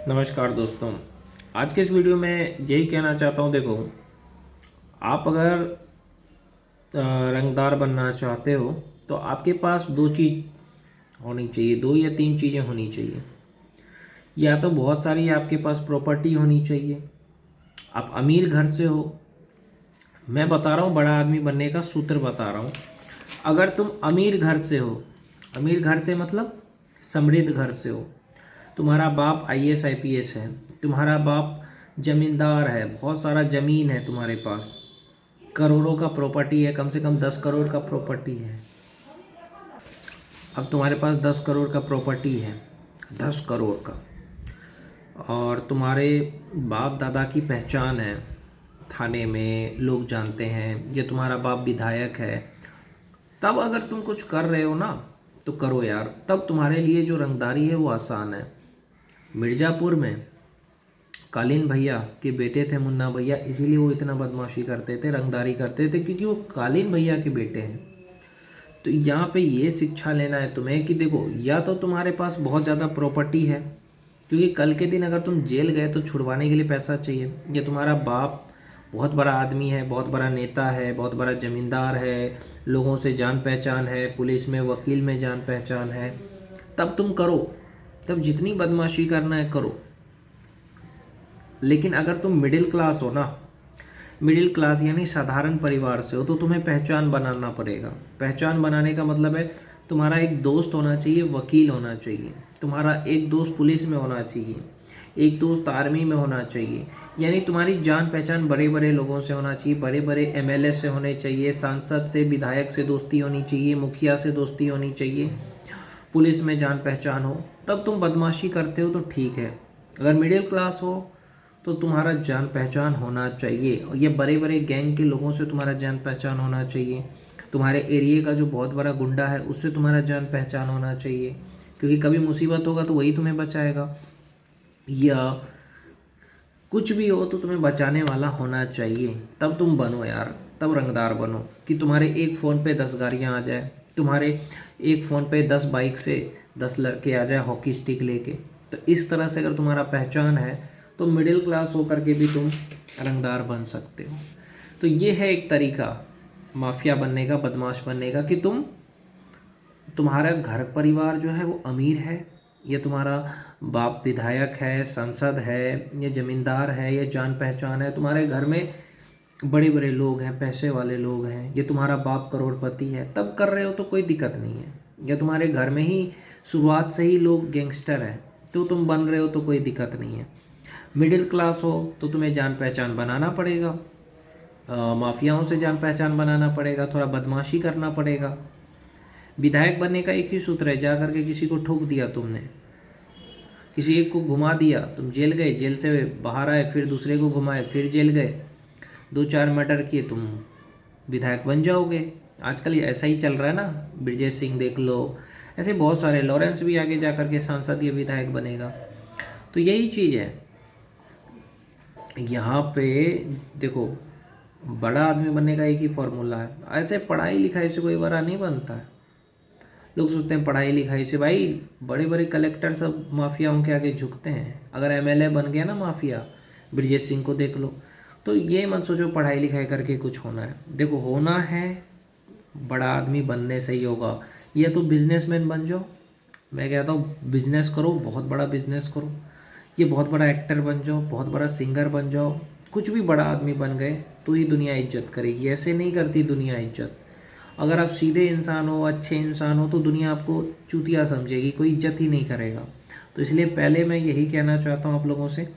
नमस्कार दोस्तों। आज के इस वीडियो में यही कहना चाहता हूँ। देखो, आप अगर रंगदार बनना चाहते हो तो आपके पास दो चीज़ होनी चाहिए, दो या तीन चीज़ें होनी चाहिए। या तो बहुत सारी आपके पास प्रॉपर्टी होनी चाहिए, आप अमीर घर से हो। मैं बता रहा हूँ, बड़ा आदमी बनने का सूत्र बता रहा हूँ। अगर तुम अमीर घर से हो, अमीर घर से मतलब समृद्ध घर से हो, तुम्हारा बाप आईएएस आईपीएस है, तुम्हारा बाप जमींदार है, बहुत सारा ज़मीन है तुम्हारे पास, करोड़ों का प्रॉपर्टी है, कम से कम 10 करोड़ का प्रॉपर्टी है। अब तुम्हारे पास 10 करोड़ का प्रॉपर्टी है, 10 करोड़ का, और तुम्हारे बाप दादा की पहचान है, थाने में लोग जानते हैं ये तुम्हारा बाप विधायक है। तब अगर तुम कुछ कर रहे हो ना तो करो यार, तब तुम्हारे लिए जो रंगदारी है वो आसान है। मिर्ज़ापुर में कालीन भैया के बेटे थे मुन्ना भैया, इसीलिए वो इतना बदमाशी करते थे, रंगदारी करते थे, क्योंकि वो कालीन भैया के बेटे हैं। तो यहाँ पे ये शिक्षा लेना है तुम्हें कि देखो, या तो तुम्हारे पास बहुत ज़्यादा प्रॉपर्टी है, क्योंकि कल के दिन अगर तुम जेल गए तो छुड़वाने के लिए पैसा चाहिए। या तुम्हारा बाप बहुत बड़ा आदमी है, बहुत बड़ा नेता है, बहुत बड़ा ज़मींदार है, लोगों से जान पहचान है, पुलिस में वकील में जान पहचान है, तब तुम करो, तब जितनी बदमाशी करना है करो। लेकिन अगर तुम मिडिल क्लास हो ना, मिडिल क्लास यानी साधारण परिवार से हो, तो तुम्हें पहचान बनाना पड़ेगा। पहचान बनाने का मतलब है तुम्हारा एक दोस्त होना चाहिए, वकील होना चाहिए, तुम्हारा एक दोस्त पुलिस में होना चाहिए, एक दोस्त आर्मी में होना चाहिए। यानी तुम्हारी जान पहचान बड़े बड़े लोगों से होना चाहिए, बड़े बड़े एमएलए से होने चाहिए, सांसद से, विधायक से दोस्ती होनी चाहिए, मुखिया से दोस्ती होनी चाहिए, पुलिस में जान पहचान हो, तब तुम बदमाशी करते हो तो ठीक है। अगर मिडिल क्लास हो तो तुम्हारा जान पहचान होना चाहिए, और ये बड़े बड़े गैंग के लोगों से तुम्हारा जान पहचान होना चाहिए, तुम्हारे एरिया का जो बहुत बड़ा गुंडा है उससे तुम्हारा जान पहचान होना चाहिए, क्योंकि कभी मुसीबत होगा तो वही तुम्हें बचाएगा। या कुछ भी हो तो तुम्हें बचाने वाला होना चाहिए, तब तुम बनो यार, तब रंगदार बनो। कि तुम्हारे एक फ़ोन पे 10 गाड़ियाँ आ जाए, तुम्हारे एक फ़ोन पे 10 बाइक से 10 लड़के आ जाए हॉकी स्टिक लेके। तो इस तरह से अगर तुम्हारा पहचान है तो मिडिल क्लास होकर के भी तुम रंगदार बन सकते हो। तो ये है एक तरीका माफिया बनने का, बदमाश बनने का, कि तुम्हारा घर परिवार जो है वो अमीर है, या तुम्हारा बाप विधायक है, सांसद है, या ज़मींदार है, या जान पहचान है, तुम्हारे घर में बड़े बड़े लोग हैं, पैसे वाले लोग हैं, या तुम्हारा बाप करोड़पति है, तब कर रहे हो तो कोई दिक्कत नहीं है। या तुम्हारे घर में ही शुरुआत से ही लोग गैंगस्टर हैं तो तुम बन रहे हो तो कोई दिक्कत नहीं है। मिडिल क्लास हो तो तुम्हें जान पहचान बनाना पड़ेगा, माफियाओं से जान पहचान बनाना पड़ेगा, थोड़ा बदमाशी करना पड़ेगा। विधायक बनने का एक ही सूत्र है, जा करके किसी को ठोक दिया तुमने, किसी एक को घुमा दिया, तुम जेल गए, जेल से बाहर आए, फिर दूसरे को घुमाए, फिर जेल गए, 2-4 मर्डर किए, तुम विधायक बन जाओगे। आजकल ये ऐसा ही चल रहा है ना, ब्रजेश सिंह देख लो, ऐसे बहुत सारे, लॉरेंस भी आगे जा करके सांसद या विधायक बनेगा। तो यही चीज़ है यहाँ पे। देखो, बड़ा आदमी बनने का एक ही फॉर्मूला है, ऐसे पढ़ाई लिखाई से कोई बड़ा नहीं बनता है। लोग सोचते हैं पढ़ाई लिखाई से, भाई बड़े बड़े कलेक्टर सब माफियाओं के आगे झुकते हैं। अगर एमएलए बन गया ना माफिया, ब्रजेश सिंह को देख लो, तो ये मत सोचो पढ़ाई लिखाई करके कुछ होना है। देखो, होना है बड़ा आदमी बनने से ही होगा। या तो बिजनेसमैन बन जाओ, मैं कहता हूँ बिजनेस करो, बहुत बड़ा बिजनेस करो, ये बहुत बड़ा एक्टर बन जाओ, बहुत बड़ा सिंगर बन जाओ, कुछ भी बड़ा आदमी बन गए तो ही दुनिया इज्जत करेगी, ऐसे नहीं करती दुनिया इज्जत। अगर आप सीधे इंसान हो, अच्छे इंसान हो, तो दुनिया आपको चूतिया समझेगी, कोई इज्जत ही नहीं करेगा। तो इसलिए पहले मैं यही कहना चाहता हूँ आप लोगों से,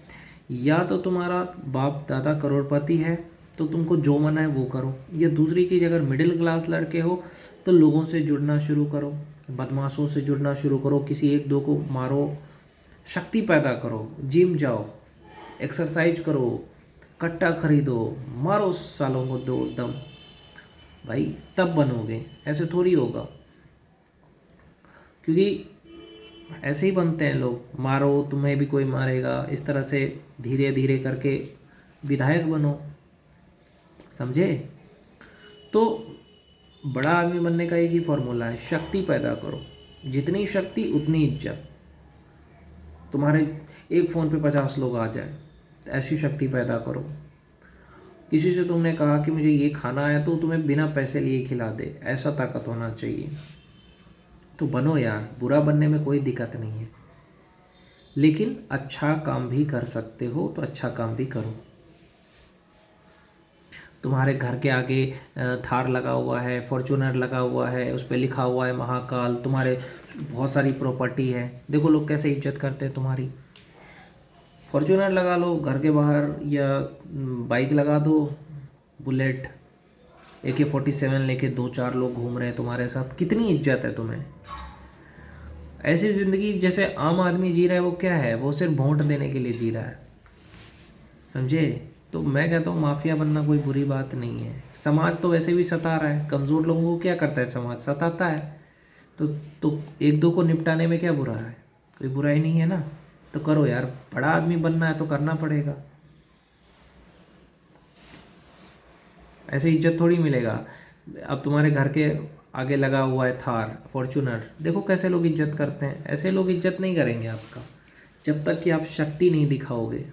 या तो तुम्हारा बाप दादा करोड़पति है तो तुमको जो मन है वो करो, या दूसरी चीज़, अगर मिडिल क्लास लड़के हो तो लोगों से जुड़ना शुरू करो, बदमाशों से जुड़ना शुरू करो, किसी एक दो को मारो, शक्ति पैदा करो, जिम जाओ, एक्सरसाइज करो, कट्टा खरीदो, मारो सालों को दो दम, भाई तब बनोगे, ऐसे थोड़ी होगा। क्योंकि ऐसे ही बनते हैं लोग, मारो तुम्हें भी कोई मारेगा, इस तरह से धीरे धीरे करके विधायक बनो, समझे। तो बड़ा आदमी बनने का एक ही फॉर्मूला है, शक्ति पैदा करो, जितनी शक्ति उतनी इज्जत। तुम्हारे एक फ़ोन पे 50 लोग आ जाए, तो ऐसी शक्ति पैदा करो। किसी से तुमने कहा कि मुझे ये खाना है तो तुम्हें बिना पैसे लिए खिला दे, ऐसा ताकत होना चाहिए। तो बनो यार, बुरा बनने में कोई दिक्कत नहीं है, लेकिन अच्छा काम भी कर सकते हो तो अच्छा काम भी करो। तुम्हारे घर के आगे थार लगा हुआ है, फॉर्च्यूनर लगा हुआ है, उस पर लिखा हुआ है महाकाल, तुम्हारे बहुत सारी प्रॉपर्टी है, देखो लोग कैसे इज्जत करते हैं तुम्हारी। फॉर्च्यूनर लगा लो घर के बाहर, या बाइक लगा दो बुलेट, AK-47 लेके 2-4 लोग घूम रहे हैं तुम्हारे साथ, कितनी इज्जत है तुम्हें। ऐसी ज़िंदगी जैसे आम आदमी जी रहा है, वो क्या है, वो सिर्फ वोट देने के लिए जी रहा है, समझे। तो मैं कहता हूँ माफिया बनना कोई बुरी बात नहीं है। समाज तो वैसे भी सता रहा है, कमज़ोर लोगों को क्या करता है समाज, सताता है। तो एक दो को निपटाने में क्या बुरा है, कोई बुराई नहीं है ना। तो करो यार, बड़ा आदमी बनना है तो करना पड़ेगा, ऐसे इज्जत थोड़ी मिलेगा। अब तुम्हारे घर के आगे लगा हुआ है थार फॉर्च्यूनर, देखो कैसे लोग इज्जत करते हैं। ऐसे लोग इज्जत नहीं करेंगे आपका जब तक कि आप शक्ति नहीं दिखाओगे।